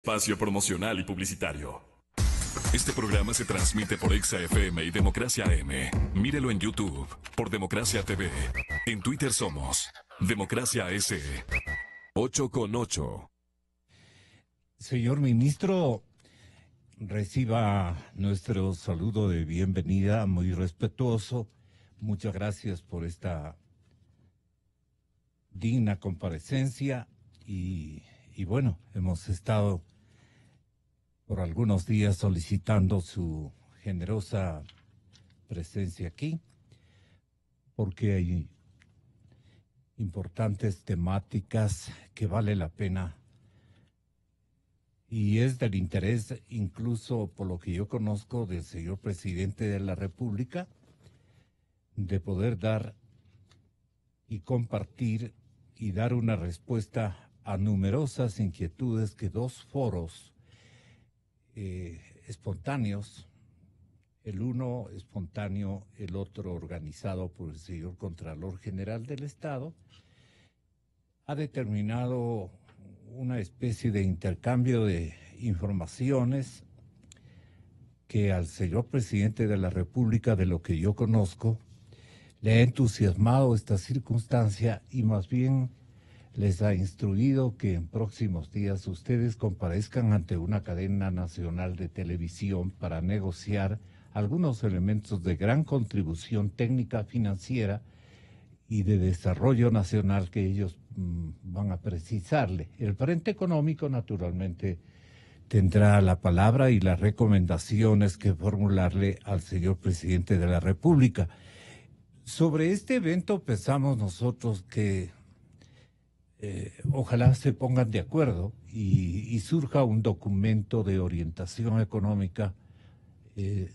Espacio promocional y publicitario. Este programa se transmite por Exa FM y Democracia AM. Mírelo en YouTube por Democracia TV. En Twitter somos Democracia S. 8 con 8. Señor ministro, reciba nuestro saludo de bienvenida, muy respetuoso. Muchas gracias por esta digna comparecencia y bueno, hemos estado por algunos días solicitando su generosa presencia aquí, porque hay importantes temáticas que vale la pena y es del interés, incluso por lo que yo conozco del señor presidente de la República, de poder dar y compartir y dar una respuesta a numerosas inquietudes que dos foros espontáneos, el uno espontáneo, el otro organizado por el señor Contralor General del Estado, ha determinado una especie de intercambio de informaciones que al señor presidente de la República, de lo que yo conozco, le ha entusiasmado esta circunstancia y más bien les ha instruido que en próximos días ustedes comparezcan ante una cadena nacional de televisión para negociar algunos elementos de gran contribución técnica, financiera y de desarrollo nacional que ellos van a precisarle. El Frente Económico, naturalmente, tendrá la palabra y las recomendaciones que formularle al señor presidente de la República. Sobre este evento pensamos nosotros que ojalá se pongan de acuerdo y surja un documento de orientación económica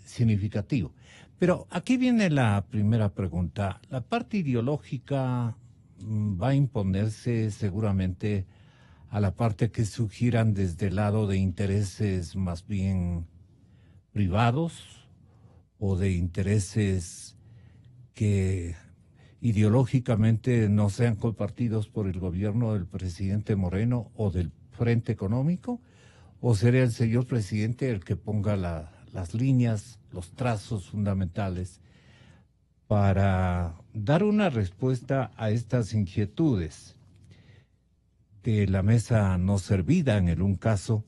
significativo. Pero aquí viene la primera pregunta. La parte ideológica va a imponerse seguramente a la parte que sugieran desde el lado de intereses más bien privados o de intereses que ideológicamente no sean compartidos por el gobierno del presidente Moreno o del Frente Económico, o será el señor presidente el que ponga las líneas, los trazos fundamentales para dar una respuesta a estas inquietudes de la mesa no servida en un caso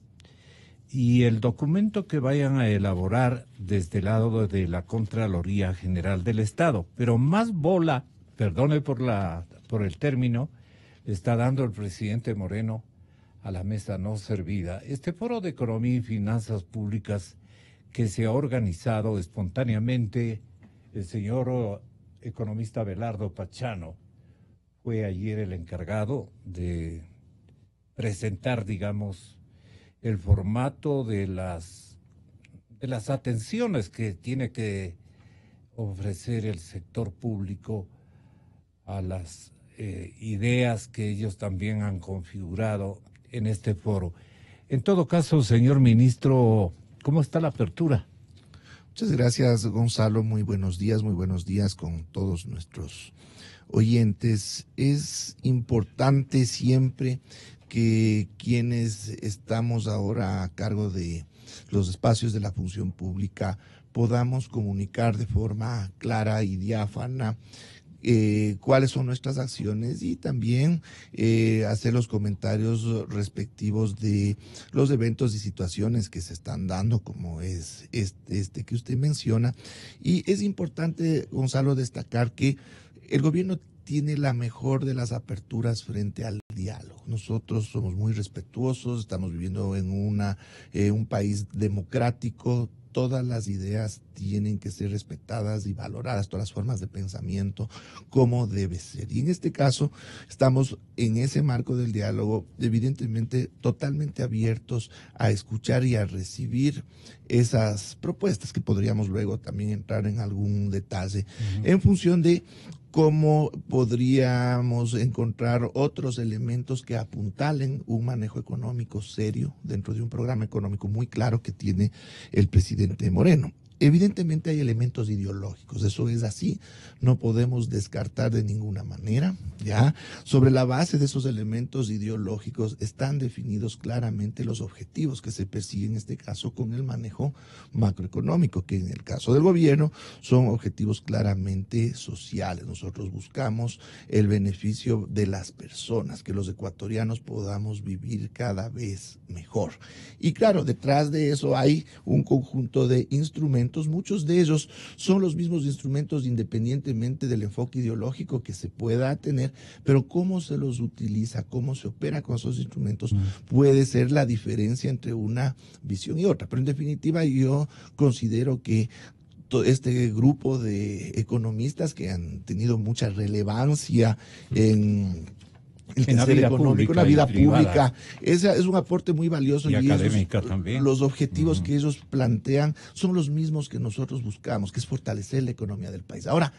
y el documento que vayan a elaborar desde el lado de la Contraloría General del Estado. Pero más bola, perdone por el término, está dando el presidente Moreno a la mesa no servida. Este foro de economía y finanzas públicas que se ha organizado espontáneamente, el señor economista Abelardo Pachano fue ayer el encargado de presentar, digamos, el formato de las atenciones que tiene que ofrecer el sector público a las ideas que ellos también han configurado en este foro. En todo caso, señor ministro, ¿cómo está la apertura? Muchas gracias, Gonzalo. Muy buenos días con todos nuestros oyentes. Es importante siempre que quienes estamos ahora a cargo de los espacios de la función pública podamos comunicar de forma clara y diáfana cuáles son nuestras acciones y también hacer los comentarios respectivos de los eventos y situaciones que se están dando, como es este que usted menciona. Y es importante, Gonzalo, destacar que el gobierno tiene la mejor de las aperturas frente al diálogo. Nosotros somos muy respetuosos, estamos viviendo en un país democrático. Todas las ideas tienen que ser respetadas y valoradas, todas las formas de pensamiento, como debe ser. Y en este caso, estamos en ese marco del diálogo, evidentemente totalmente abiertos a escuchar y a recibir esas propuestas que podríamos luego también entrar en algún detalle en función de cómo podríamos encontrar otros elementos que apuntalen un manejo económico serio dentro de un programa económico muy claro que tiene el presidente Moreno. Evidentemente hay elementos ideológicos, eso es así, no podemos descartar de ninguna manera, ¿ya? Sobre la base de esos elementos ideológicos están definidos claramente los objetivos que se persiguen en este caso con el manejo macroeconómico, que en el caso del gobierno son objetivos claramente sociales. Nosotros buscamos el beneficio de las personas, que los ecuatorianos podamos vivir cada vez mejor. Y claro, detrás de eso hay un conjunto de instrumentos. Muchos de ellos son los mismos instrumentos independientemente del enfoque ideológico que se pueda tener, pero cómo se los utiliza, cómo se opera con esos instrumentos puede ser la diferencia entre una visión y otra. Pero en definitiva yo considero que este grupo de economistas que han tenido mucha relevancia en el quehacer económico, en la vida pública, es un aporte muy valioso y académica también. Los objetivos que ellos plantean son los mismos que nosotros buscamos, que es fortalecer la economía del país. Ahora,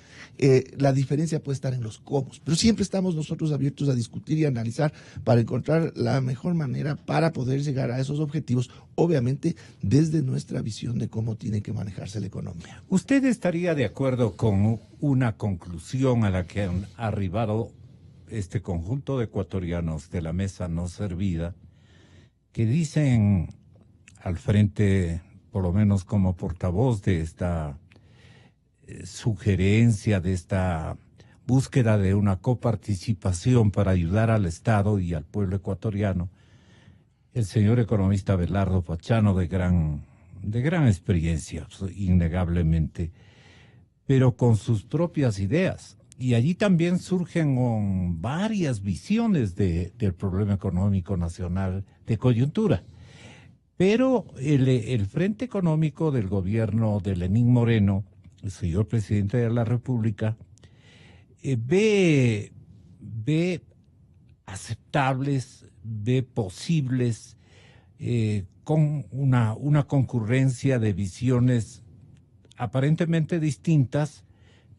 la diferencia puede estar en los cómo, pero siempre estamos nosotros abiertos a discutir y analizar para encontrar la mejor manera para poder llegar a esos objetivos, obviamente desde nuestra visión de cómo tiene que manejarse la economía. ¿Usted estaría de acuerdo con una conclusión a la que han arribado este conjunto de ecuatorianos de la mesa no servida, que dicen al frente, por lo menos como portavoz de esta sugerencia, de esta búsqueda de una coparticipación para ayudar al Estado y al pueblo ecuatoriano, el señor economista Abelardo Pachano, de gran experiencia, innegablemente, pero con sus propias ideas? Y allí también surgen varias visiones del problema económico nacional de coyuntura. Pero el Frente Económico del gobierno de Lenín Moreno, el señor presidente de la República, ve aceptables, ve posibles, con una concurrencia de visiones aparentemente distintas,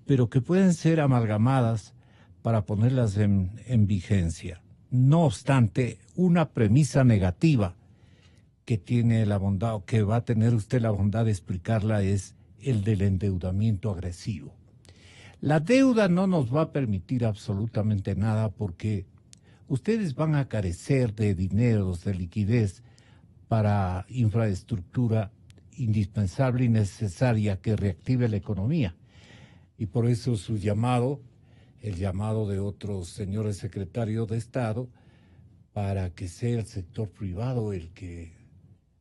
pero que pueden ser amalgamadas para ponerlas en vigencia. No obstante, una premisa negativa que tiene la bondad, o que va a tener usted la bondad de explicarla, es el del endeudamiento agresivo. La deuda no nos va a permitir absolutamente nada porque ustedes van a carecer de dineros, de liquidez para infraestructura indispensable y necesaria que reactive la economía. Y por eso su llamado, el llamado de otros señores secretarios de Estado, para que sea el sector privado el que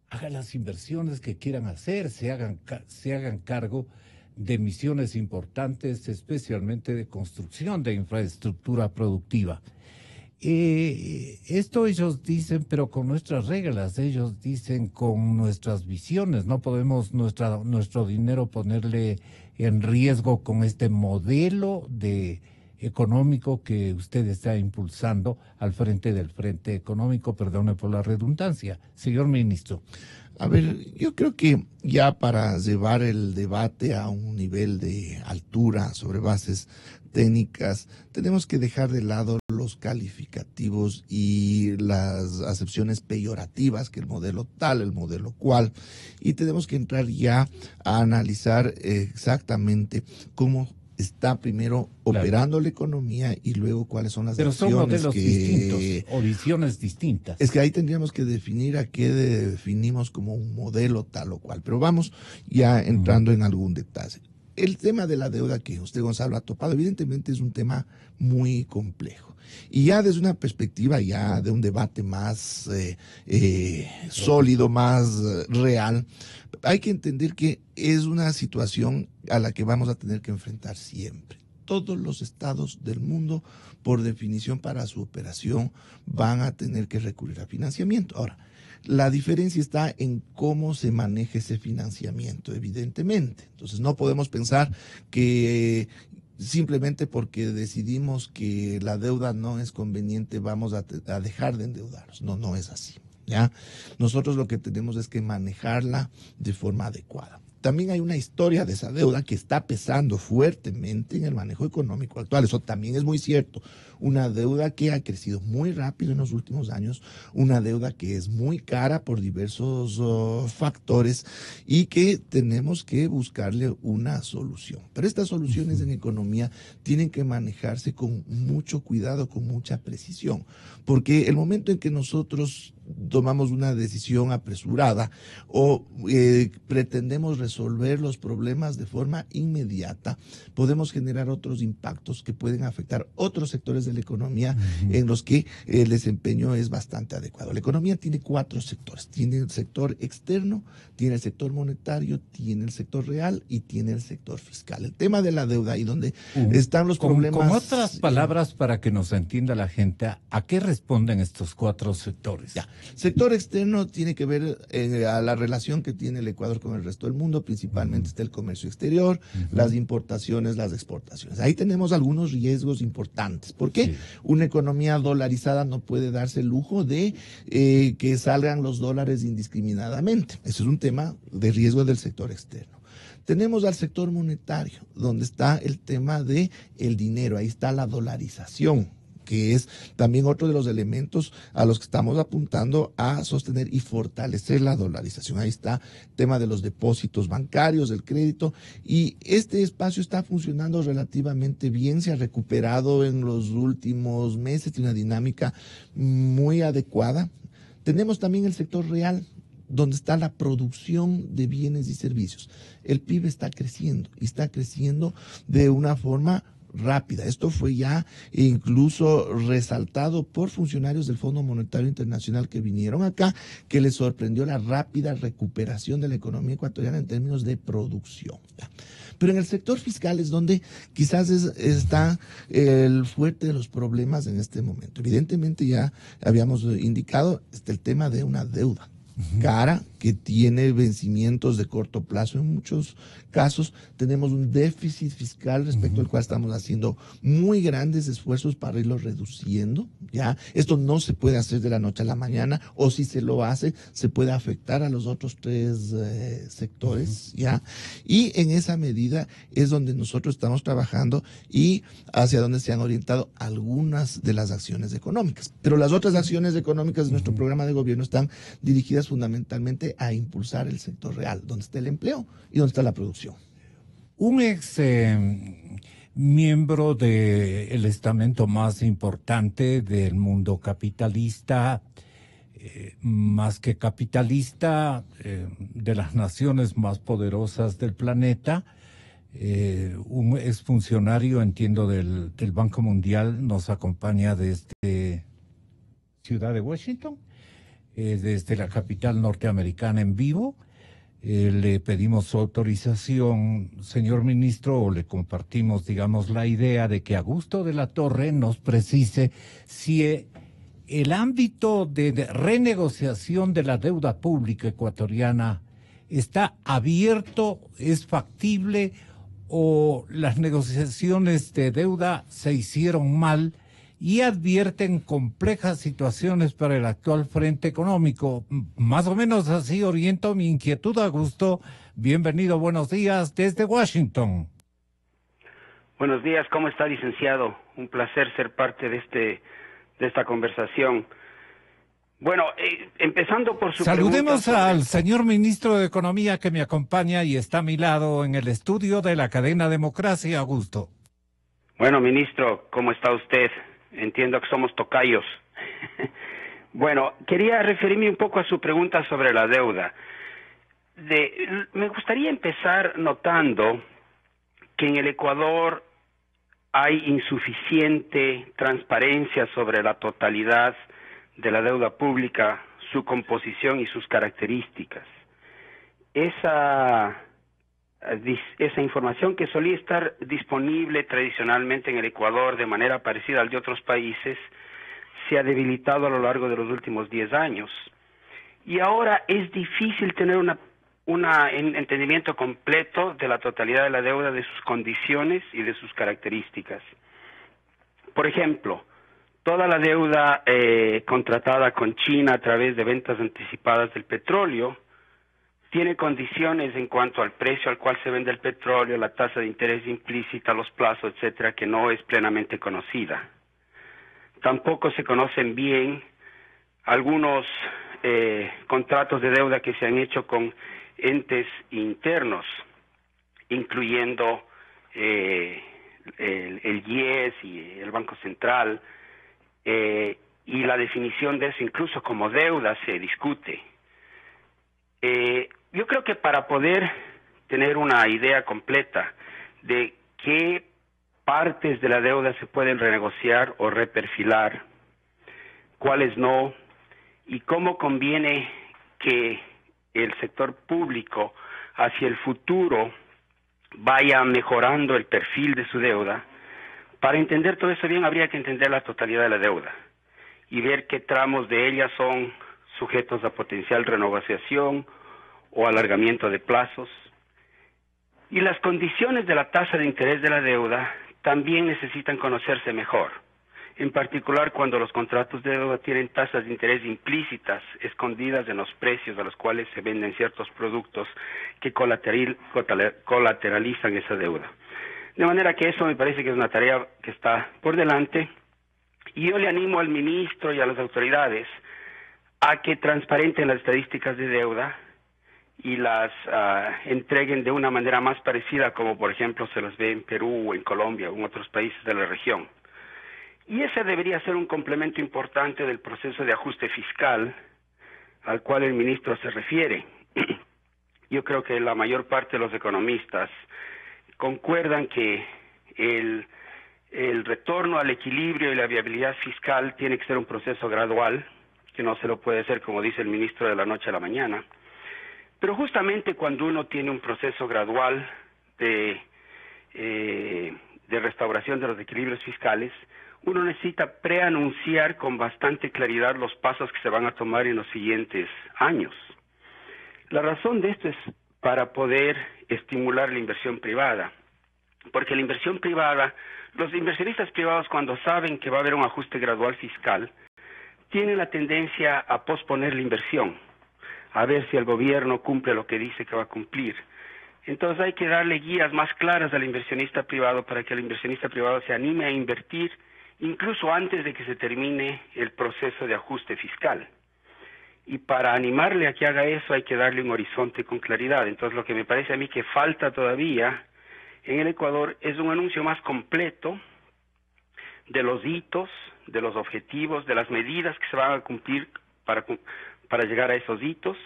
haga las inversiones que quieran hacer, se hagan cargo de misiones importantes, especialmente de construcción de infraestructura productiva. Esto ellos dicen, pero con nuestras reglas, ellos dicen con nuestras visiones. No podemos nuestro dinero ponerle en riesgo con este modelo económico que usted está impulsando al frente del Frente Económico, perdone por la redundancia. Señor ministro. A ver, yo creo que ya para llevar el debate a un nivel de altura sobre bases técnicas, tenemos que dejar de lado los calificativos y las acepciones peyorativas, que el modelo tal, el modelo cual, y tenemos que entrar ya a analizar exactamente cómo está primero operando la economía y luego cuáles son las Pero acciones. son modelos distintos o visiones distintas. Es que ahí tendríamos que definir a qué definimos como un modelo tal o cual, pero vamos ya entrando en algún detalle. El tema de la deuda que usted, Gonzalo, ha topado, evidentemente es un tema muy complejo. Y ya desde una perspectiva ya de un debate más sólido, más real, hay que entender que es una situación a la que vamos a tener que enfrentar siempre. Todos los estados del mundo, por definición, para su operación, van a tener que recurrir a financiamiento. Ahora, la diferencia está en cómo se maneja ese financiamiento, evidentemente. Entonces, no podemos pensar que simplemente porque decidimos que la deuda no es conveniente vamos a dejar de endeudarnos. No es así, ¿ya? Nosotros lo que tenemos es que manejarla de forma adecuada. también hay una historia de esa deuda que está pesando fuertemente en el manejo económico actual. Eso también es muy cierto. Una deuda que ha crecido muy rápido en los últimos años, una deuda que es muy cara por diversos factores y que tenemos que buscarle una solución. Pero estas soluciones en economía tienen que manejarse con mucho cuidado, con mucha precisión, porque el momento en que nosotros tomamos una decisión apresurada o pretendemos resolver los problemas de forma inmediata, podemos generar otros impactos que pueden afectar otros sectores de la economía en los que el desempeño es bastante adecuado. La economía tiene 4 sectores. Tiene el sector externo, tiene el sector monetario, tiene el sector real y tiene el sector fiscal. El tema de la deuda y donde están los problemas... Con otras palabras, para que nos entienda la gente, ¿a qué responden estos 4 sectores? Ya. Sector externo tiene que ver a la relación que tiene el Ecuador con el resto del mundo, principalmente está el comercio exterior, las importaciones, las exportaciones. Ahí tenemos algunos riesgos importantes. ¿Por qué? Sí. Una economía dolarizada no puede darse el lujo de que salgan los dólares indiscriminadamente. Eso es un tema de riesgo del sector externo. Tenemos al sector monetario, donde está el tema de el dinero, ahí está la dolarización, que es también otro de los elementos a los que estamos apuntando a sostener y fortalecer la dolarización. Ahí está el tema de los depósitos bancarios, del crédito, y este espacio está funcionando relativamente bien, se ha recuperado en los últimos meses, tiene una dinámica muy adecuada. Tenemos también el sector real, donde está la producción de bienes y servicios. El PIB está creciendo y está creciendo de una forma rápida. Esto fue ya incluso resaltado por funcionarios del Fondo Monetario Internacional que vinieron acá, que les sorprendió la rápida recuperación de la economía ecuatoriana en términos de producción. Pero en el sector fiscal es donde quizás está el fuerte de los problemas en este momento. Evidentemente ya habíamos indicado el tema de una deuda cara que tiene vencimientos de corto plazo. En muchos casos tenemos un déficit fiscal respecto al cual estamos haciendo muy grandes esfuerzos para irlo reduciendo. ¿Ya? Esto no se puede hacer de la noche a la mañana, o si se lo hace, se puede afectar a los otros 3 sectores. ¿Ya? Y en esa medida es donde nosotros estamos trabajando y hacia donde se han orientado algunas de las acciones económicas. Pero las otras acciones económicas de nuestro programa de gobierno están dirigidas fundamentalmente a impulsar el sector real, donde está el empleo y donde está la producción. Un ex miembro del estamento más importante del mundo capitalista, más que capitalista, de las naciones más poderosas del planeta, un exfuncionario, entiendo, del Banco Mundial, nos acompaña desde Ciudad de Washington, desde la capital norteamericana en vivo. Le pedimos su autorización, señor ministro, o le compartimos, digamos, la idea de que Augusto de la Torre nos precise si el ámbito de renegociación de la deuda pública ecuatoriana está abierto, es factible, o las negociaciones de deuda se hicieron mal y advierten complejas situaciones para el actual frente económico. Más o menos así oriento mi inquietud, Augusto. Bienvenido, buenos días desde Washington. Buenos días, ¿cómo está, licenciado? Un placer ser parte de esta conversación. Bueno, empezando por su Saludemos pregunta al señor ministro de Economía que me acompaña y está a mi lado en el estudio de la cadena Democracia, Augusto. Bueno, ministro, ¿cómo está usted? Entiendo que somos tocayos. Bueno, quería referirme un poco a su pregunta sobre la deuda. Me gustaría empezar notando que en el Ecuador hay insuficiente transparencia sobre la totalidad de la deuda pública, su composición y sus características. Esa información que solía estar disponible tradicionalmente en el Ecuador de manera parecida al de otros países se ha debilitado a lo largo de los últimos 10 años. Y ahora es difícil tener un entendimiento completo de la totalidad de la deuda, de sus condiciones y de sus características. Por ejemplo, toda la deuda contratada con China a través de ventas anticipadas del petróleo tiene condiciones en cuanto al precio al cual se vende el petróleo, la tasa de interés implícita, los plazos, etcétera, que no es plenamente conocida. Tampoco se conocen bien algunos contratos de deuda que se han hecho con entes internos, incluyendo el IES y el Banco Central, y la definición de eso incluso como deuda se discute. Yo creo que para poder tener una idea completa de qué partes de la deuda se pueden renegociar o reperfilar, cuáles no, y cómo conviene que el sector público hacia el futuro vaya mejorando el perfil de su deuda, para entender todo eso bien habría que entender la totalidad de la deuda y ver qué tramos de ella son sujetos a potencial renegociación o alargamiento de plazos. Y las condiciones de la tasa de interés de la deuda también necesitan conocerse mejor, en particular cuando los contratos de deuda tienen tasas de interés implícitas, escondidas en los precios a los cuales se venden ciertos productos que colateralizan esa deuda. De manera que eso me parece que es una tarea que está por delante, y yo le animo al ministro y a las autoridades a que transparenten las estadísticas de deuda y las entreguen de una manera más parecida como por ejemplo se las ve en Perú o en Colombia o en otros países de la región. Y ese debería ser un complemento importante del proceso de ajuste fiscal al cual el ministro se refiere. Yo creo que la mayor parte de los economistas concuerdan que el retorno al equilibrio y la viabilidad fiscal tiene que ser un proceso gradual, que no se lo puede hacer, como dice el ministro, de la noche a la mañana. Pero justamente cuando uno tiene un proceso gradual de restauración de los equilibrios fiscales, uno necesita preanunciar con bastante claridad los pasos que se van a tomar en los siguientes años. La razón de esto es para poder estimular la inversión privada, porque la inversión privada, los inversionistas privados cuando saben que va a haber un ajuste gradual fiscal, tienen la tendencia a posponer la inversión, a ver si el gobierno cumple lo que dice que va a cumplir. Entonces hay que darle guías más claras al inversionista privado para que el inversionista privado se anime a invertir incluso antes de que se termine el proceso de ajuste fiscal. Y para animarle a que haga eso hay que darle un horizonte con claridad. Entonces lo que me parece a mí que falta todavía en el Ecuador es un anuncio más completo de los hitos, de los objetivos, de las medidas que se van a cumplir para llegar a esos hitos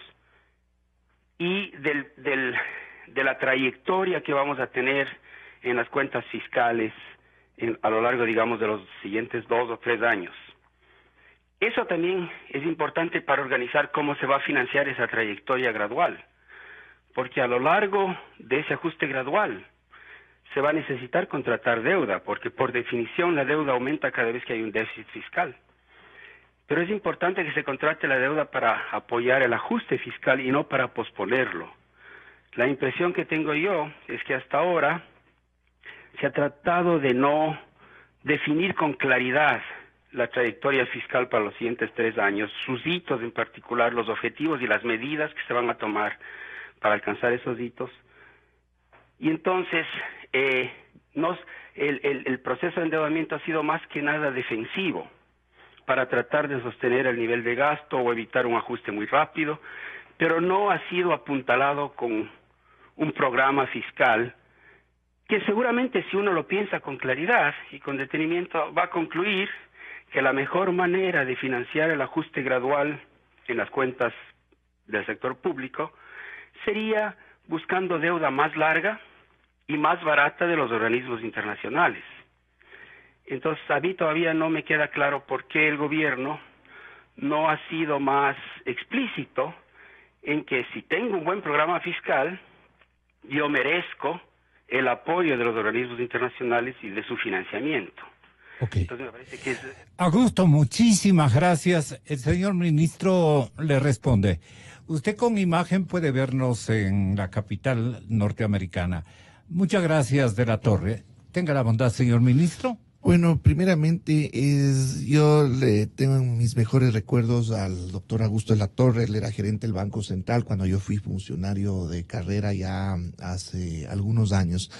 y de la trayectoria que vamos a tener en las cuentas fiscales a lo largo, digamos, de los siguientes 2 o 3 años. Eso también es importante para organizar cómo se va a financiar esa trayectoria gradual, porque a lo largo de ese ajuste gradual se va a necesitar contratar deuda, porque por definición la deuda aumenta cada vez que hay un déficit fiscal. Pero es importante que se contrate la deuda para apoyar el ajuste fiscal y no para posponerlo. La impresión que tengo yo es que hasta ahora se ha tratado de no definir con claridad la trayectoria fiscal para los siguientes 3 años, sus hitos en particular, los objetivos y las medidas que se van a tomar para alcanzar esos hitos. Y entonces el proceso de endeudamiento ha sido más que nada defensivo para tratar de sostener el nivel de gasto o evitar un ajuste muy rápido, pero no ha sido apuntalado con un programa fiscal que seguramente, si uno lo piensa con claridad y con detenimiento, va a concluir que la mejor manera de financiar el ajuste gradual en las cuentas del sector público sería buscando deuda más larga y más barata de los organismos internacionales. Entonces, a mí todavía no me queda claro por qué el gobierno no ha sido más explícito en que si tengo un buen programa fiscal, yo merezco el apoyo de los organismos internacionales y de su financiamiento. Okay. Entonces, me parece que Augusto, muchísimas gracias. El señor ministro le responde. Usted con imagen puede vernos en la capital norteamericana. Muchas gracias, de la Torre. Tenga la bondad, señor ministro. Bueno, primeramente yo le tengo mis mejores recuerdos al doctor Augusto de la Torre. Él era gerente del Banco Central cuando yo fui funcionario de carrera ya hace algunos años.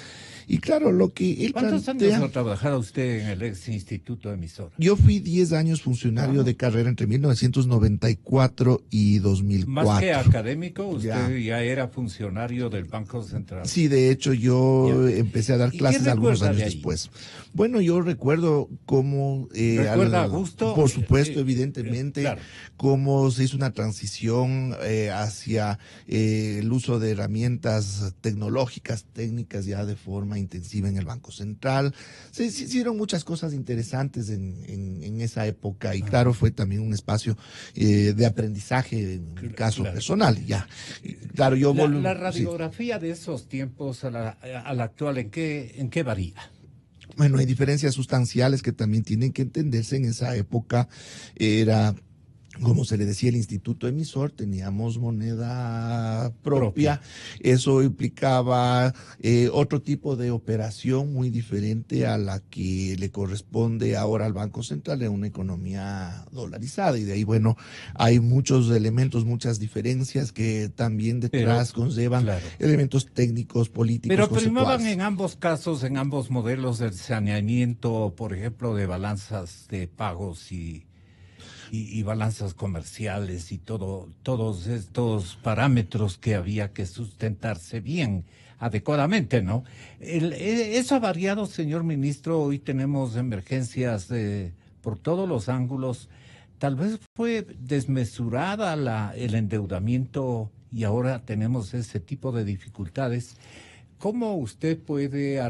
Y claro, lo que él ¿Cuántos plantea, años ha trabajado usted en el ex Instituto Emisora? yo fui 10 años funcionario de carrera entre 1994 y 2004. Más que académico, usted ya era funcionario del Banco Central. Sí, de hecho yo empecé a dar ¿Y clases qué algunos recuerda años de ahí? después. Bueno, yo recuerdo cómo... ¿Recuerda a Augusto? Por supuesto, evidentemente, claro. cómo se hizo una transición hacia el uso de herramientas tecnológicas, técnicas ya de forma intensiva en el Banco Central. Se hicieron muchas cosas interesantes en esa época y claro, fue también un espacio de aprendizaje en mi caso personal. Ya. Y, claro, yo la radiografía de esos tiempos a la actual, ¿en qué varía? Bueno, hay diferencias sustanciales que también tienen que entenderse. En esa época era, como se le decía, el instituto emisor, teníamos moneda propia. Eso implicaba otro tipo de operación muy diferente a la que le corresponde ahora al Banco Central en una economía dolarizada. Y de ahí, bueno, hay muchos elementos, muchas diferencias que también detrás conllevan elementos técnicos, políticos, pero primaban en ambos casos, en ambos modelos, el saneamiento, por ejemplo, de balanzas de pagos y balanzas comerciales y todos estos parámetros que había que sustentarse bien, adecuadamente, ¿no? Eso ha variado, señor ministro. Hoy tenemos emergencias por todos los ángulos. Tal vez fue desmesurada el endeudamiento y ahora tenemos ese tipo de dificultades. ¿Cómo usted puede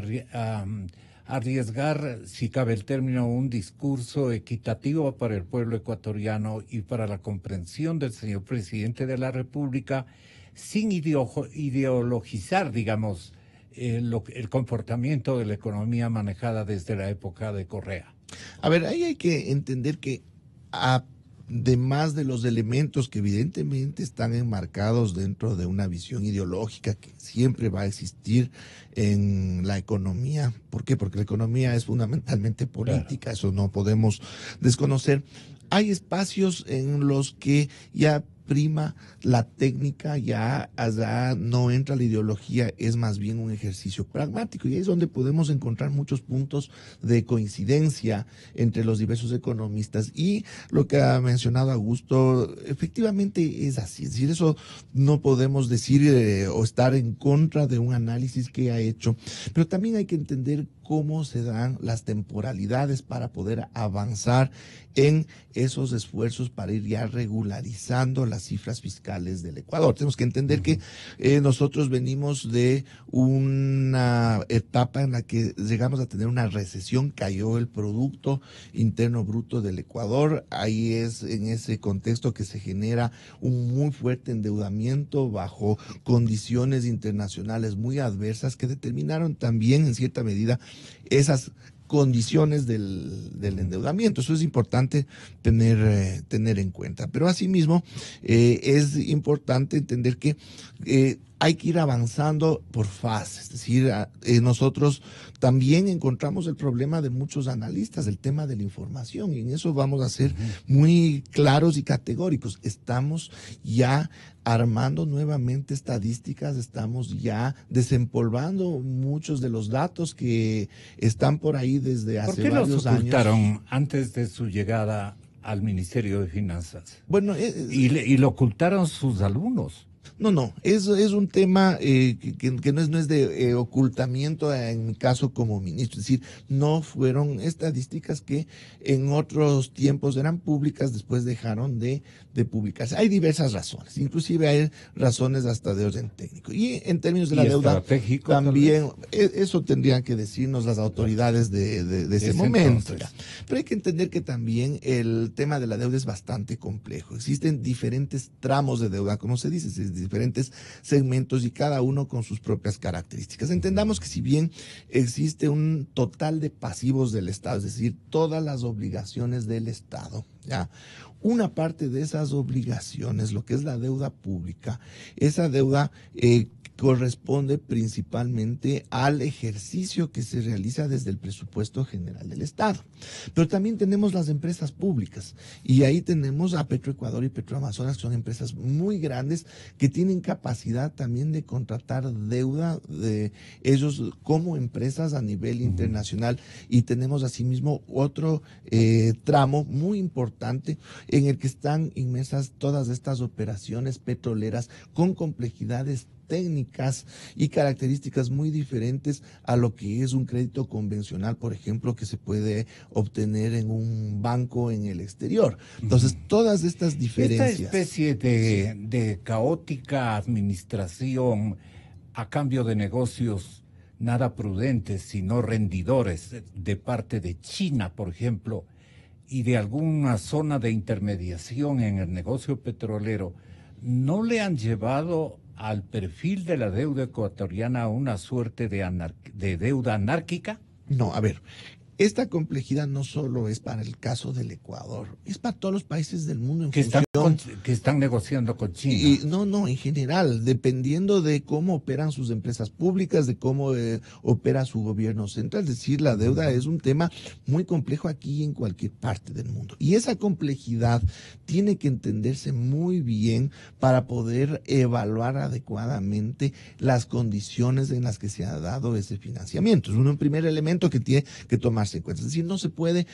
arriesgar, si cabe el término, un discurso equitativo para el pueblo ecuatoriano y para la comprensión del señor presidente de la República, sin ideologizar, digamos, el comportamiento de la economía manejada desde la época de Correa? A ver, ahí hay que entender que además de los elementos que evidentemente están enmarcados dentro de una visión ideológica que siempre va a existir en la economía. ¿Por qué? Porque la economía es fundamentalmente política, eso no podemos desconocer. Hay espacios en los que ya prima la técnica, ya allá no entra la ideología, es más bien un ejercicio pragmático, y ahí es donde podemos encontrar muchos puntos de coincidencia entre los diversos economistas. Y lo que ha mencionado Augusto, efectivamente es así, es decir, eso no podemos decir o estar en contra de un análisis que ha hecho, pero también hay que entender cómo se dan las temporalidades para poder avanzar en esos esfuerzos para ir ya regularizando las cifras fiscales del Ecuador. Tenemos que entender que nosotros venimos de una etapa en la que llegamos a tener una recesión, cayó el Producto Interno Bruto del Ecuador, ahí es en ese contexto que se genera un muy fuerte endeudamiento bajo condiciones internacionales muy adversas que determinaron también en cierta medida esas condiciones del endeudamiento. Eso es importante tener en cuenta. Pero asimismo es importante entender que hay que ir avanzando por fases. Es decir, nosotros también encontramos el problema de muchos analistas, el tema de la información, y en eso vamos a ser muy claros y categóricos. Estamos ya armando nuevamente estadísticas, estamos ya desempolvando muchos de los datos que están por ahí desde hace varios años. ¿Por qué los ocultaron antes de su llegada al Ministerio de Finanzas? Bueno, y lo ocultaron sus alumnos. No, es un tema que no es de ocultamiento en mi caso como ministro, es decir, no fueron estadísticas que en otros tiempos eran públicas, después dejaron de publicarse. Hay diversas razones, inclusive hay razones hasta de orden técnico. Y en términos de la deuda, también eso tendrían que decirnos las autoridades de ese momento. Pero hay que entender que también el tema de la deuda es bastante complejo. Existen diferentes tramos de deuda, como se dice, diferentes segmentos y cada uno con sus propias características. Entendamos que si bien existe un total de pasivos del Estado, es decir, todas las obligaciones del Estado, ya, una parte de esas obligaciones, lo que es la deuda pública, esa deuda corresponde principalmente al ejercicio que se realiza desde el presupuesto general del Estado. Pero también tenemos las empresas públicas y ahí tenemos a Petroecuador y Petroamazonas, que son empresas muy grandes que tienen capacidad también de contratar deuda de ellos como empresas a nivel internacional, y tenemos asimismo otro tramo muy importante en el que están inmersas todas estas operaciones petroleras con complejidades técnicas y características muy diferentes a lo que es un crédito convencional, por ejemplo, que se puede obtener en un banco en el exterior. Entonces, todas estas diferencias. Esta especie de caótica administración a cambio de negocios nada prudentes, sino rendidores de parte de China, por ejemplo, y de alguna zona de intermediación en el negocio petrolero, ¿no le han llevado al perfil de la deuda ecuatoriana a una suerte de deuda anárquica? No, a ver, esta complejidad no solo es para el caso del Ecuador, es para todos los países del mundo en que función... están negociando con China. Y no, en general, dependiendo de cómo operan sus empresas públicas, de cómo opera su gobierno central. Es decir, la deuda es un tema muy complejo aquí y en cualquier parte del mundo. Y esa complejidad tiene que entenderse muy bien para poder evaluar adecuadamente las condiciones en las que se ha dado ese financiamiento. Es un primer elemento que tiene que tomarse en cuenta. Es decir, no se puede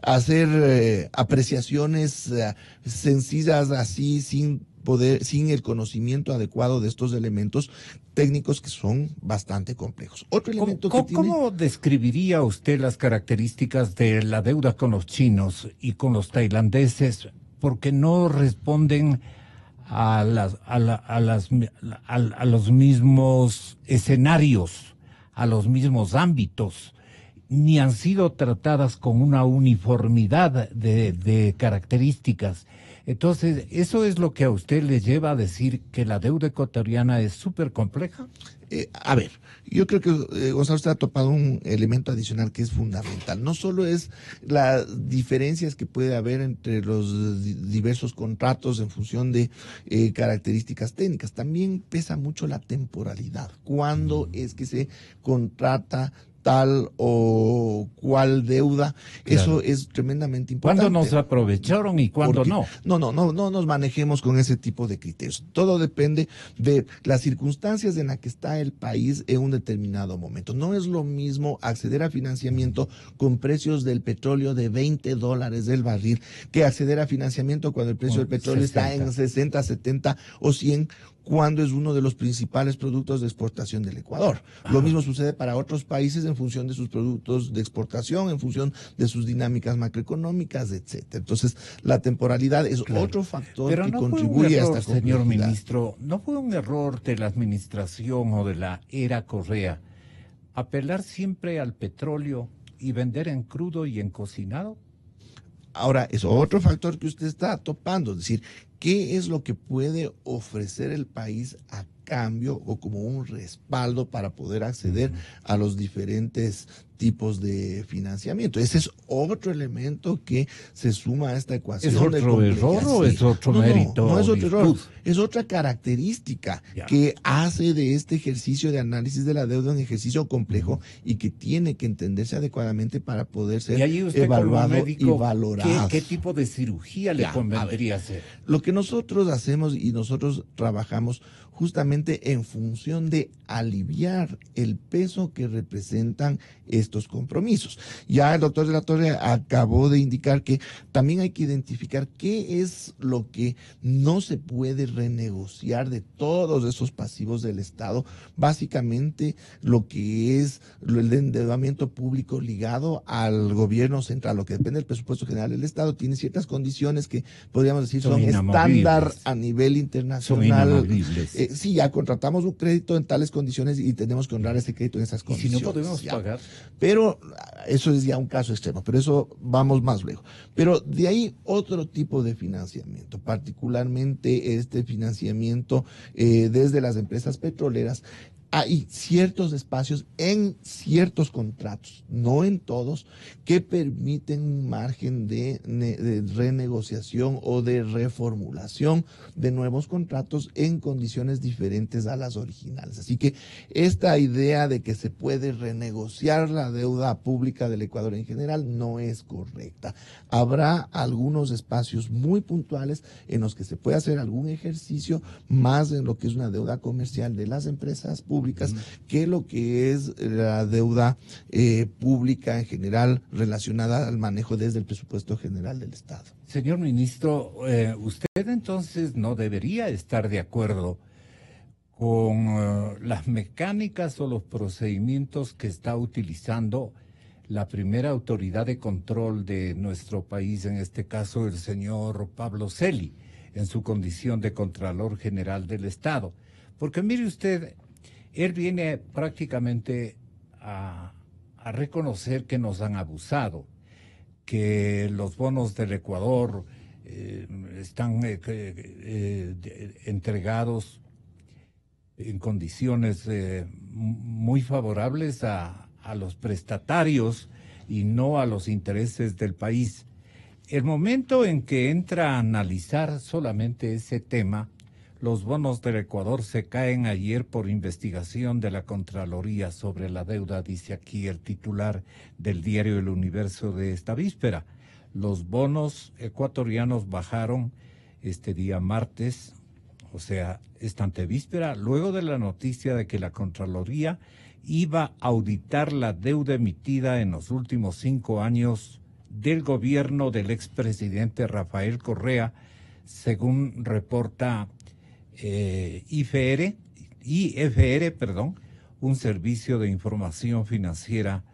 hacer apreciaciones sencillas así sin el conocimiento adecuado de estos elementos técnicos que son bastante complejos. Otro elemento que tiene... ¿Cómo describiría usted las características de la deuda con los chinos y con los tailandeses? Porque no responden a los mismos escenarios, a los mismos ámbitos, ni han sido tratadas con una uniformidad de características. Entonces, ¿eso es lo que a usted le lleva a decir que la deuda ecuatoriana es súper compleja? A ver, yo creo que Gonzalo, usted ha topado un elemento adicional que es fundamental. No solo es las diferencias que puede haber entre los diversos contratos en función de características técnicas, también pesa mucho la temporalidad. ¿Cuándo es que se contrata tal o cual deuda? Claro. Eso es tremendamente importante. ¿Cuándo nos aprovecharon y cuándo no? No nos manejemos con ese tipo de criterios. Todo depende de las circunstancias en las que está el país en un determinado momento. No es lo mismo acceder a financiamiento con precios del petróleo de $20 del barril que acceder a financiamiento cuando el precio del petróleo 60. Está en 60, 70 o 100, cuando es uno de los principales productos de exportación del Ecuador. Lo mismo sucede para otros países en función de sus productos de exportación, en función de sus dinámicas macroeconómicas, etcétera. Entonces, la temporalidad es otro factor que contribuye a esta complejidad. Señor ministro, ¿no fue un error de la administración o de la era Correa apelar siempre al petróleo y vender en crudo y en cocinado? Ahora, es otro factor que usted está topando, es decir, ¿qué es lo que puede ofrecer el país a cambio o como un respaldo para poder acceder a los diferentes tipos de financiamiento? Ese es otro elemento que se suma a esta ecuación. ¿Es otro error o es otro mérito? No es otro error, es otra característica que hace de este ejercicio de análisis de la deuda un ejercicio complejo y que tiene que entenderse adecuadamente para poder ser evaluado médico, y valorado. ¿Qué tipo de cirugía le convendría hacer? Lo que nosotros hacemos y nosotros trabajamos justamente en función de aliviar el peso que representan estos compromisos. Ya el doctor de la Torre acabó de indicar que también hay que identificar qué es lo que no se puede renegociar de todos esos pasivos del Estado, básicamente lo que es el endeudamiento público ligado al gobierno central, lo que depende del presupuesto general del Estado, tiene ciertas condiciones que podríamos decir son estándar a nivel internacional. Son inamovibles. Sí, ya contratamos un crédito en tales condiciones y tenemos que honrar ese crédito en esas condiciones. ¿Y si no podemos pagar? Pero eso es ya un caso extremo, pero eso vamos más lejos. Pero de ahí otro tipo de financiamiento, particularmente este financiamiento desde las empresas petroleras, hay ciertos espacios en ciertos contratos, no en todos, que permiten un margen de renegociación o de reformulación de nuevos contratos en condiciones diferentes a las originales. Así que esta idea de que se puede renegociar la deuda pública del Ecuador en general no es correcta. Habrá algunos espacios muy puntuales en los que se puede hacer algún ejercicio más en lo que es una deuda comercial de las empresas públicas que lo que es la deuda pública en general relacionada al manejo desde el presupuesto general del Estado. Señor ministro, usted entonces no debería estar de acuerdo con las mecánicas o los procedimientos que está utilizando la primera autoridad de control de nuestro país, en este caso el señor Pablo Celi, en su condición de Contralor General del Estado. Porque mire usted, él viene prácticamente a reconocer que nos han abusado, que los bonos del Ecuador están entregados en condiciones muy favorables a los prestatarios y no a los intereses del país. El momento en que entra a analizar solamente ese tema, los bonos del Ecuador se caen ayer por investigación de la Contraloría sobre la deuda, dice aquí el titular del diario El Universo de esta víspera. Los bonos ecuatorianos bajaron este día martes, o sea, esta antevíspera, luego de la noticia de que la Contraloría iba a auditar la deuda emitida en los últimos 5 años del gobierno del expresidente Rafael Correa, según reporta IFR, un servicio de información financiera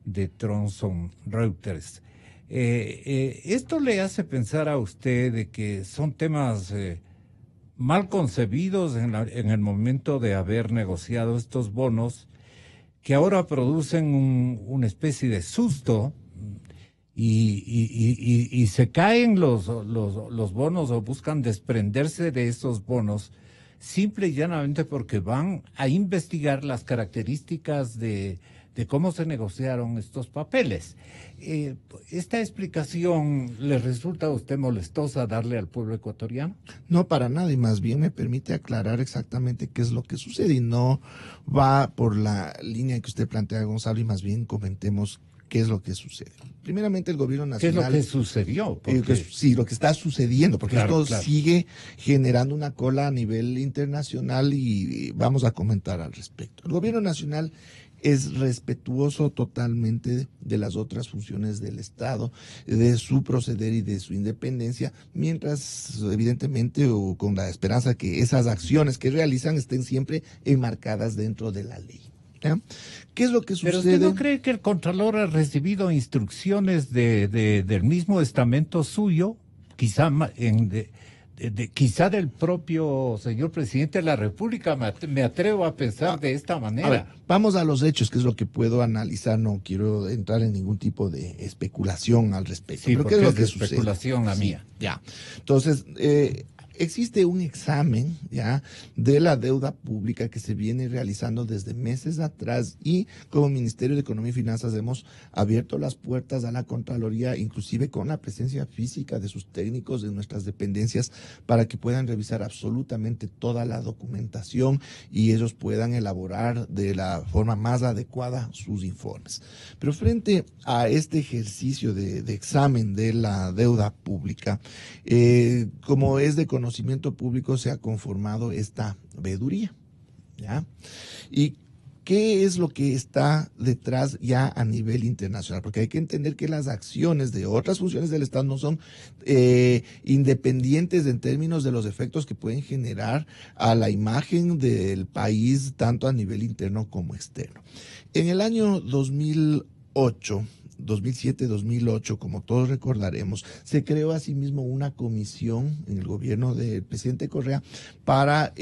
de Thomson Reuters. Esto le hace pensar a usted de que son temas mal concebidos en el momento de haber negociado estos bonos, que ahora producen una especie de susto y se caen los bonos o buscan desprenderse de esos bonos simple y llanamente porque van a investigar las características de cómo se negociaron estos papeles. ¿Esta explicación le resulta a usted molestosa darle al pueblo ecuatoriano? No, para nada, y más bien me permite aclarar exactamente qué es lo que sucede y no va por la línea que usted plantea, Gonzalo, y más bien comentemos qué es lo que sucede. Primeramente, el gobierno nacional... ¿Qué es lo que sucedió? Sí, lo que está sucediendo, porque claro, esto sigue generando una cola a nivel internacional y vamos a comentar al respecto. El gobierno nacional es respetuoso totalmente de las otras funciones del Estado, de su proceder y de su independencia, mientras evidentemente o con la esperanza que esas acciones que realizan estén siempre enmarcadas dentro de la ley. ¿Ya? ¿Qué es lo que sucede? ¿Pero usted no cree que el Contralor ha recibido instrucciones del mismo estamento suyo, quizá quizá del propio señor presidente de la República? Me atrevo a pensar de esta manera. A ver, vamos a los hechos, que es lo que puedo analizar. No quiero entrar en ningún tipo de especulación al respecto. Sí, pero porque ¿qué es lo es que sucede? especulación la mía. Ya. Entonces, existe un examen ya de la deuda pública que se viene realizando desde meses atrás y como Ministerio de Economía y Finanzas hemos abierto las puertas a la Contraloría, inclusive con la presencia física de sus técnicos de nuestras dependencias para que puedan revisar absolutamente toda la documentación y ellos puedan elaborar de la forma más adecuada sus informes. Pero frente a este ejercicio de examen de la deuda pública, como es de conocimiento público, se ha conformado esta veeduría, ¿ya? ¿Y qué es lo que está detrás ya a nivel internacional? Porque hay que entender que las acciones de otras funciones del Estado no son independientes en términos de los efectos que pueden generar a la imagen del país, tanto a nivel interno como externo. En el año 2007-2008, como todos recordaremos, se creó asimismo una comisión en el gobierno del presidente Correa para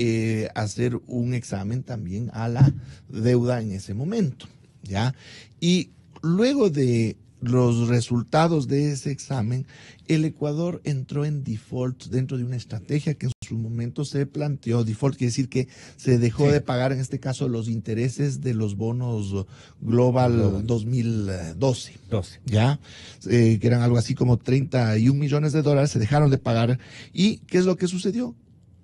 hacer un examen también a la deuda en ese momento, ¿ya? Y luego de los resultados de ese examen, el Ecuador entró en default dentro de una estrategia que en su momento se planteó default, quiere decir que se dejó de pagar en este caso los intereses de los bonos Global 2012, ¿ya? Que eran algo así como 31 millones de dólares, se dejaron de pagar. ¿Y qué es lo que sucedió?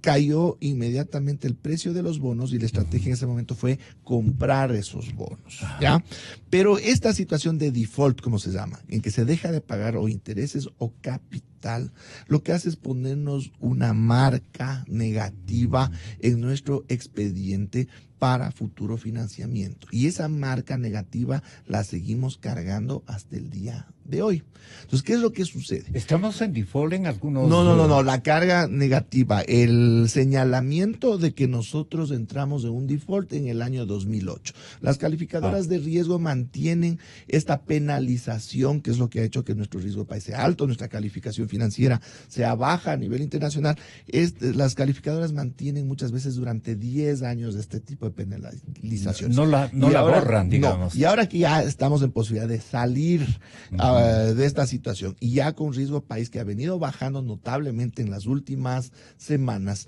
Cayó inmediatamente el precio de los bonos y la estrategia en ese momento fue comprar esos bonos, ¿ya? Pero esta situación de default, como se llama, en que se deja de pagar o intereses o capital, lo que hace es ponernos una marca negativa en nuestro expediente para futuro financiamiento. Y esa marca negativa la seguimos cargando hasta el día de hoy. Entonces, ¿qué es lo que sucede? ¿Estamos en default en algunos...? No, la carga negativa, el señalamiento de que nosotros entramos en un default en el año 2008. Las calificadoras de riesgo mantienen esta penalización, que es lo que ha hecho que nuestro riesgo país sea alto, nuestra calificación financiera sea baja a nivel internacional. Las calificadoras mantienen muchas veces durante 10 años este tipo de penalizaciones. No la borran, digamos. Y ahora que ya estamos en posibilidad de salir de esta situación y ya con riesgo país que ha venido bajando notablemente en las últimas semanas,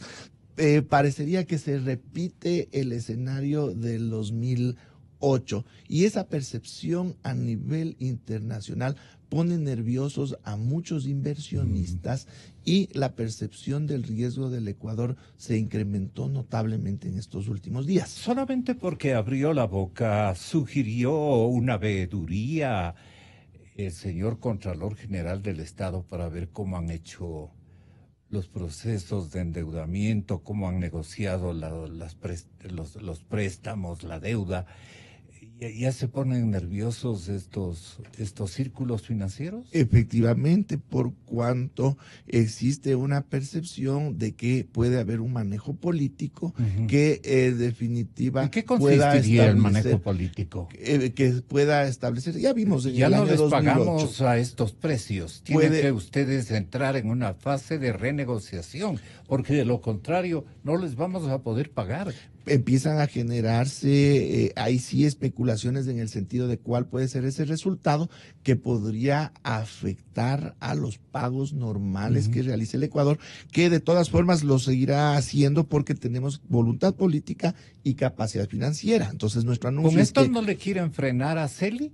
parecería que se repite el escenario del 2008 y esa percepción a nivel internacional pone nerviosos a muchos inversionistas y la percepción del riesgo del Ecuador se incrementó notablemente en estos últimos días. Solamente porque abrió la boca, sugirió una veeduría el señor Contralor General del Estado para ver cómo han hecho los procesos de endeudamiento, cómo han negociado los préstamos, la deuda. ¿Ya se ponen nerviosos estos círculos financieros? Efectivamente, por cuanto existe una percepción de que puede haber un manejo político que definitiva ¿En qué consistiría el manejo político? Que pueda establecer, ya vimos en ya el no año les 2008. Pagamos a estos precios. Tienen que ustedes entrar en una fase de renegociación, porque de lo contrario no les vamos a poder pagar. Empiezan a generarse, ahí sí, especulaciones en el sentido de cuál puede ser ese resultado que podría afectar a los pagos normales que realice el Ecuador, que de todas formas lo seguirá haciendo porque tenemos voluntad política y capacidad financiera. Entonces nuestro anuncio ¿Con esto es que no le quieren frenar a Celi?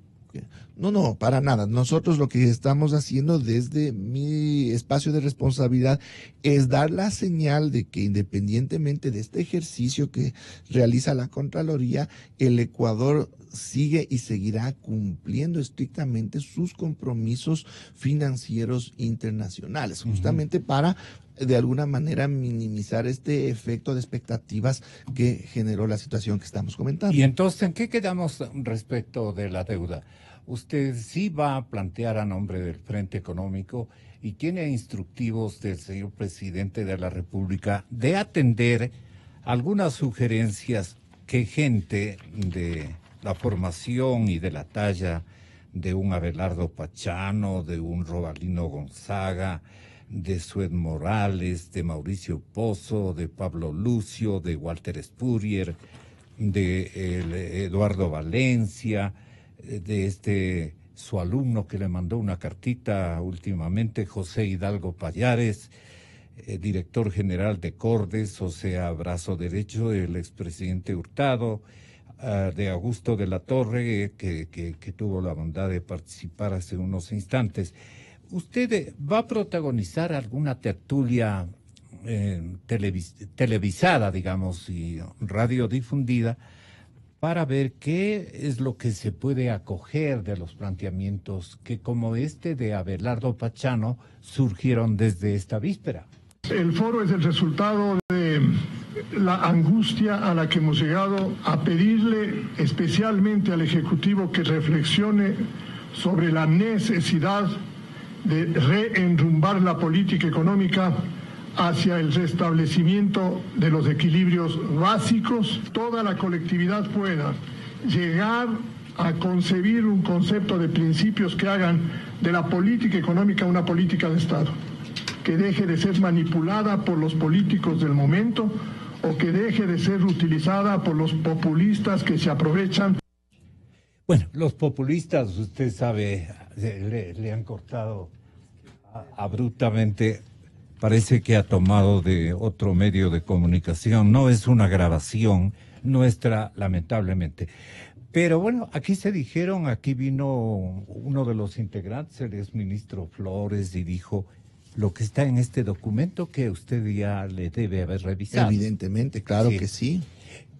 No, para nada. Nosotros lo que estamos haciendo desde mi espacio de responsabilidad es dar la señal de que independientemente de este ejercicio que realiza la Contraloría, el Ecuador sigue y seguirá cumpliendo estrictamente sus compromisos financieros internacionales, justamente para de alguna manera minimizar este efecto de expectativas que generó la situación que estamos comentando. Y entonces, ¿en qué quedamos respecto de la deuda? Usted sí va a plantear a nombre del Frente Económico y tiene instructivos del señor presidente de la República de atender algunas sugerencias que gente de la formación y de la talla de un Abelardo Pachano, de un Robalino Gonzaga, de Sued Morales, de Mauricio Pozo, de Pablo Lucio, de Walter Spurrier, de Eduardo Valencia, de su alumno que le mandó una cartita últimamente, José Hidalgo Payares, director general de Cordes, o sea, brazo derecho del expresidente Hurtado, de Augusto de la Torre, que tuvo la bondad de participar hace unos instantes. ¿Usted va a protagonizar alguna tertulia televisada, digamos, y radiodifundida para ver qué es lo que se puede acoger de los planteamientos que, como este de Abelardo Pachano, surgieron desde esta víspera? El foro es el resultado de la angustia a la que hemos llegado a pedirle especialmente al Ejecutivo que reflexione sobre la necesidad de reenrumbar la política económica hacia el restablecimiento de los equilibrios básicos, toda la colectividad pueda llegar a concebir un concepto de principios que hagan de la política económica una política de Estado, que deje de ser manipulada por los políticos del momento o que deje de ser utilizada por los populistas que se aprovechan. Bueno, los populistas, usted sabe, le han cortado abruptamente parece que ha tomado de otro medio de comunicación. No es una grabación nuestra, lamentablemente. Pero bueno, aquí vino uno de los integrantes, el exministro Flores, y dijo lo que está en este documento que usted ya le debe haber revisado. Evidentemente, claro que sí.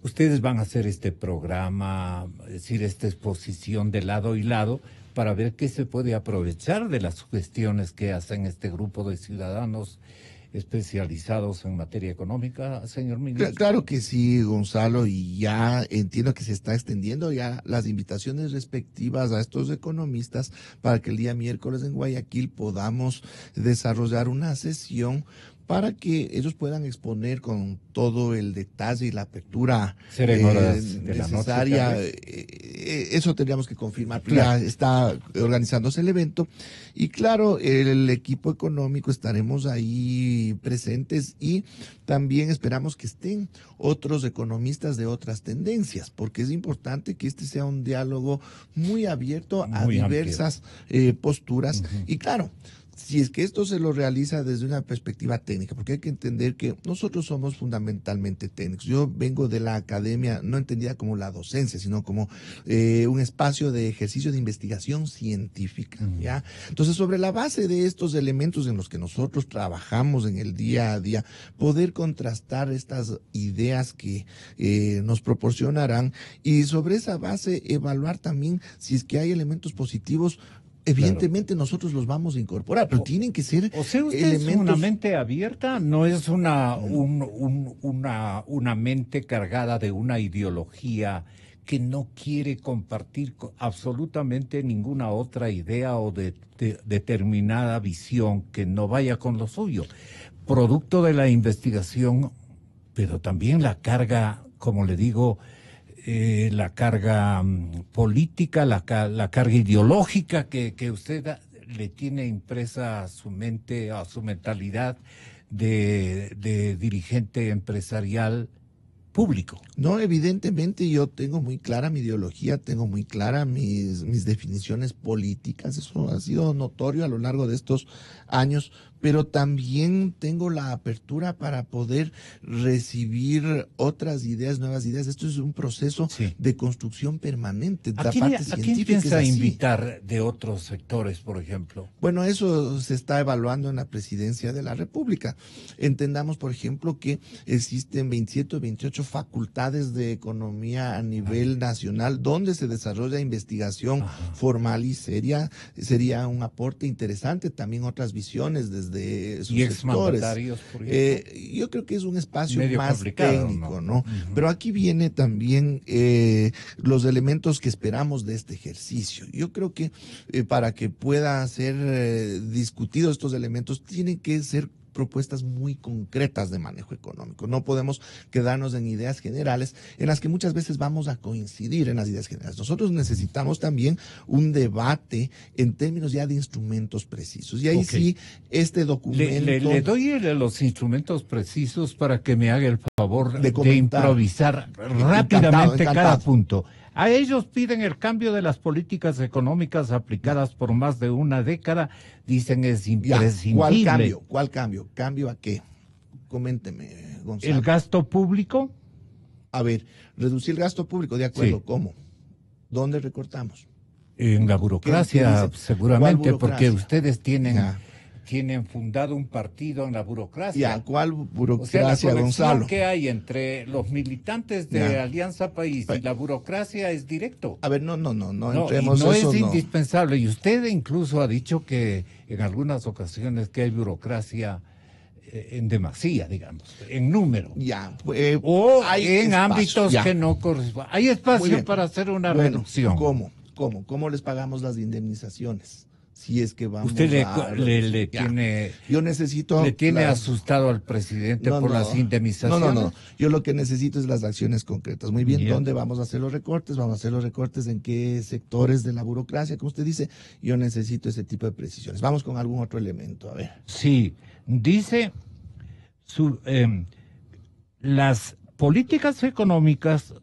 Ustedes van a hacer este programa, es decir, esta exposición de lado y lado, para ver qué se puede aprovechar de las sugestiones que hacen este grupo de ciudadanos especializados en materia económica, señor ministro. Claro que sí, Gonzalo, y ya entiendo que se está extendiendo ya las invitaciones respectivas a estos economistas para que el día miércoles en Guayaquil podamos desarrollar una sesión para que ellos puedan exponer con todo el detalle y la apertura necesaria. Eso tendríamos que confirmar, claro. Ya está organizándose el evento y claro, el equipo económico estaremos ahí presentes y también esperamos que estén otros economistas de otras tendencias, porque es importante que este sea un diálogo muy abierto a diversas posturas y claro, si es que esto se lo realiza desde una perspectiva técnica, porque hay que entender que nosotros somos fundamentalmente técnicos. Yo vengo de la academia, no entendida como la docencia, sino como un espacio de ejercicio de investigación científica, ¿ya? Entonces, sobre la base de estos elementos en los que nosotros trabajamos en el día a día, poder contrastar estas ideas que nos proporcionarán y sobre esa base evaluar también si es que hay elementos positivos. Evidentemente nosotros los vamos a incorporar, pero tienen que ser elementos... Es una mente abierta, no es una mente cargada de una ideología que no quiere compartir absolutamente ninguna otra idea o de determinada visión que no vaya con lo suyo. Producto de la investigación, pero también la carga, como le digo, la carga política, la carga ideológica que usted le tiene impresa a su mente, a su mentalidad de dirigente empresarial público. No, evidentemente yo tengo muy clara mi ideología, tengo muy clara mis definiciones políticas, eso ha sido notorio a lo largo de estos años, pero también tengo la apertura para poder recibir otras ideas, nuevas ideas. Esto es un proceso de construcción permanente. ¿A quién piensa invitar de otros sectores, por ejemplo? Bueno, eso se está evaluando en la Presidencia de la República. Entendamos, por ejemplo, que existen 27 o 28 facultades de economía a nivel nacional donde se desarrolla investigación formal y seria. Sería un aporte interesante, también otras visiones desde sus sectores. Por ejemplo. Yo creo que es un espacio medio más técnico, ¿no? Pero aquí viene también los elementos que esperamos de este ejercicio. Yo creo que para que pueda ser discutidos estos elementos, tienen que ser propuestas muy concretas de manejo económico. No podemos quedarnos en ideas generales en las que muchas veces vamos a coincidir en las ideas generales. Nosotros necesitamos también un debate en términos ya de instrumentos precisos. Y ahí sí, este documento... Le doy los instrumentos precisos para que me haga el favor de improvisar rápidamente cada punto. A ellos piden el cambio de las políticas económicas aplicadas por más de una década. Dicen es imprescindible. ¿Cuál cambio? ¿Cambio a qué? Coménteme, Gonzalo. ¿El gasto público? A ver, reducir el gasto público, de acuerdo, sí. ¿Cómo? ¿Dónde recortamos? En la burocracia, seguramente, porque ustedes tienen fundado un partido en la burocracia. ¿Cuál burocracia, Gonzalo? La que hay entre los militantes de Alianza País y la burocracia es directo. A ver, no entremos no eso. Es indispensable. Y usted incluso ha dicho que en algunas ocasiones que hay burocracia en demasía, digamos, en número. O hay en ámbitos que no corresponden. Hay espacio para hacer una reducción. ¿Cómo les pagamos las indemnizaciones? Si es que vamos usted le tiene, yo necesito, le tiene asustado al presidente por las indemnizaciones. No. Yo lo que necesito es las acciones concretas. Muy bien, ¿dónde vamos a hacer los recortes? Vamos a hacer los recortes en qué sectores de la burocracia, como usted dice. Yo necesito ese tipo de precisiones. Vamos con algún otro elemento, a ver. Sí, dice las políticas económicas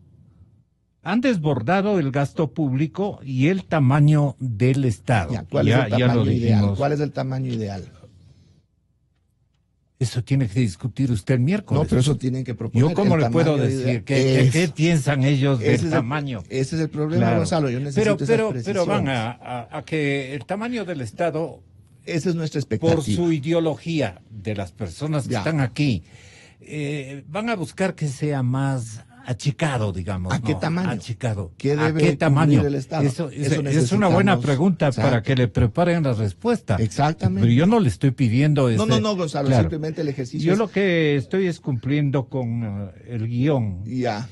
han desbordado el gasto público y el tamaño del Estado. ¿Cuál es el tamaño ideal? ¿Cuál es el tamaño ideal? Eso tiene que discutir usted el miércoles. No, pero eso tienen que proponer. ¿Yo cómo le puedo decir? ¿Qué piensan ellos del tamaño? Ese es el problema, claro. Gonzalo. Yo necesito pero van a que el tamaño del Estado... Esa es nuestra expectativa. Por su ideología de las personas que están aquí, van a buscar que sea más achicado, digamos. ¿A qué tamaño? Achicado. ¿A qué tamaño? El Estado? Eso es una buena pregunta. Exacto. Para que le preparen la respuesta. Exactamente. Pero yo no le estoy pidiendo... No, Gonzalo, claro. Simplemente el ejercicio. Yo lo que estoy es cumpliendo con el guión. Ya.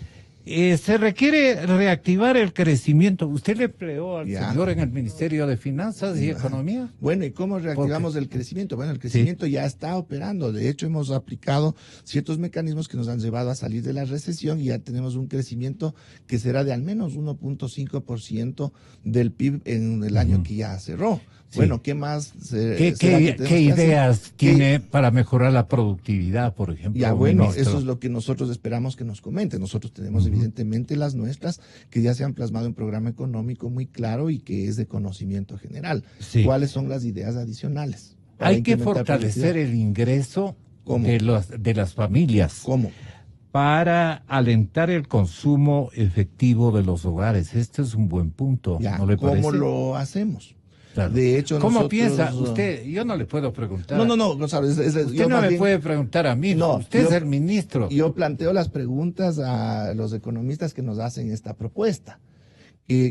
Se requiere reactivar el crecimiento. ¿Usted le empleó al señor en el Ministerio de Finanzas y Economía? Bueno, ¿y cómo reactivamos el crecimiento? Bueno, el crecimiento ya está operando. De hecho, hemos aplicado ciertos mecanismos que nos han llevado a salir de la recesión y ya tenemos un crecimiento que será de al menos 1.5% del PIB en el año que ya cerró. Sí. Bueno, ¿qué más? ¿Qué ideas tiene para mejorar la productividad, por ejemplo? Ya, bueno, ministro? Eso es lo que nosotros esperamos que nos comente. Nosotros tenemos evidentemente las nuestras, que ya se han plasmado en programa económico muy claro y que es de conocimiento general. Sí. ¿Cuáles son las ideas adicionales? Hay que fortalecer el ingreso de las familias. ¿Cómo? Para alentar el consumo efectivo de los hogares. Este es un buen punto, ya, ¿no le parece? ¿Cómo lo hacemos? Claro. De hecho, ¿cómo piensa usted? Yo no le puedo preguntar. No, Gonzalo. Usted no me puede preguntar a mí. No, usted es el ministro. Yo planteo las preguntas a los economistas que nos hacen esta propuesta.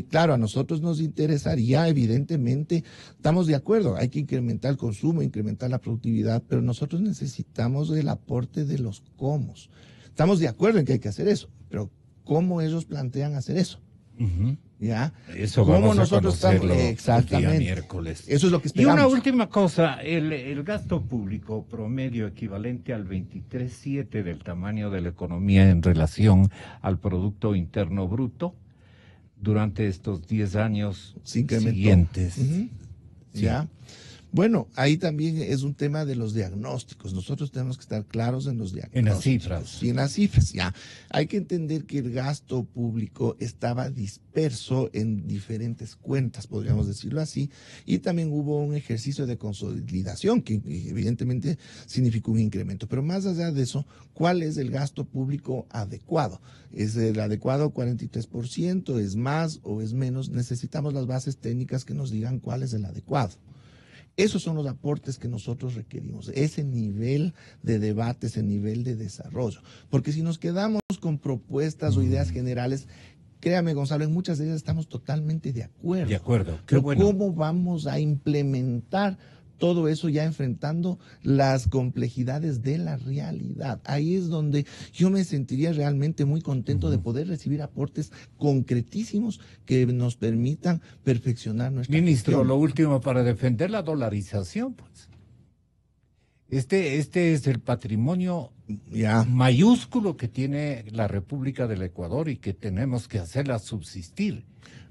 Claro, a nosotros nos interesaría, evidentemente, estamos de acuerdo, hay que incrementar el consumo, incrementar la productividad, pero nosotros necesitamos el aporte de los cómo. Estamos de acuerdo en que hay que hacer eso, pero ¿cómo ellos plantean hacer eso? ¿Ya? Eso vamos nosotros a conocerlo exactamente. El día miércoles. Eso es lo que esperamos. Y una última cosa, el gasto público promedio equivalente al 23.7 del tamaño de la economía en relación al Producto Interno Bruto durante estos 10 años siguientes. Sí. ¿Ya? Bueno, ahí también es un tema de los diagnósticos. Nosotros tenemos que estar claros en los diagnósticos. En las cifras. Sí, en las cifras, ya. Hay que entender que el gasto público estaba disperso en diferentes cuentas, podríamos decirlo así, y también hubo un ejercicio de consolidación que evidentemente significó un incremento. Pero más allá de eso, ¿cuál es el gasto público adecuado? ¿Es el adecuado 43%? ¿Es más o es menos? Necesitamos las bases técnicas que nos digan cuál es el adecuado. Esos son los aportes que nosotros requerimos, ese nivel de debate, ese nivel de desarrollo. Porque si nos quedamos con propuestas o ideas generales, créame, Gonzalo, en muchas de ellas estamos totalmente de acuerdo. De acuerdo. Pero ¿cómo vamos a implementar todo eso ya enfrentando las complejidades de la realidad? Ahí es donde yo me sentiría realmente muy contento de poder recibir aportes concretísimos que nos permitan perfeccionar nuestra Ministro, gestión. lo último, para defender la dolarización, pues. Este es el patrimonio mayúsculo que tiene la República del Ecuador y que tenemos que hacerla subsistir.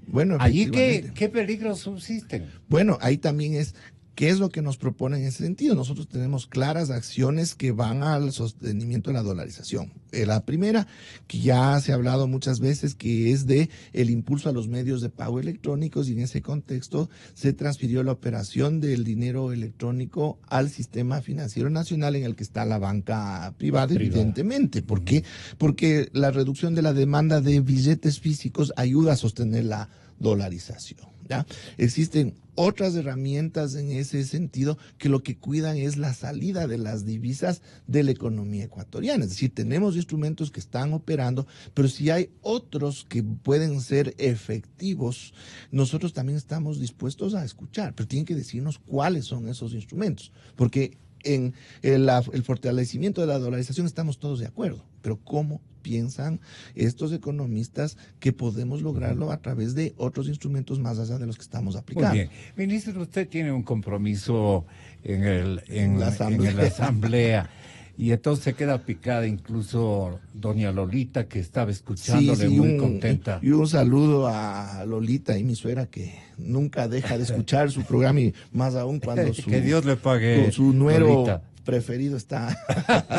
Bueno, allí ¿qué peligros subsisten? Bueno, ahí también es ¿qué es lo que nos propone en ese sentido? Nosotros tenemos claras acciones que van al sostenimiento de la dolarización. La primera, que ya se ha hablado muchas veces, que es de el impulso a los medios de pago electrónicos, y en ese contexto se transfirió la operación del dinero electrónico al sistema financiero nacional, en el que está la banca privada. Evidentemente. ¿Por qué? Porque la reducción de la demanda de billetes físicos ayuda a sostener la dolarización. ¿Ya? Existen otras herramientas en ese sentido que lo que cuidan es la salida de las divisas de la economía ecuatoriana. Es decir, tenemos instrumentos que están operando, pero si hay otros que pueden ser efectivos, nosotros también estamos dispuestos a escuchar, pero tienen que decirnos cuáles son esos instrumentos, porque en el fortalecimiento de la dolarización estamos todos de acuerdo, pero ¿cómo piensan estos economistas que podemos lograrlo a través de otros instrumentos más allá de los que estamos aplicando? Muy bien. Ministro, usted tiene un compromiso en la asamblea. Y entonces se queda picada incluso doña Lolita, que estaba escuchándole muy contenta. Y un saludo a Lolita y mi suegra, que nunca deja de escuchar su programa, y más aún cuando que Dios le pague, su nuero Lolita preferido está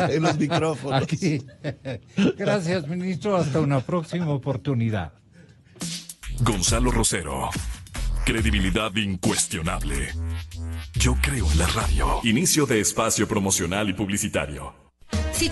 en los micrófonos. Aquí. Gracias, ministro. Hasta una próxima oportunidad. Gonzalo Rosero. Credibilidad incuestionable. Yo creo en la radio. Inicio de espacio promocional y publicitario. Si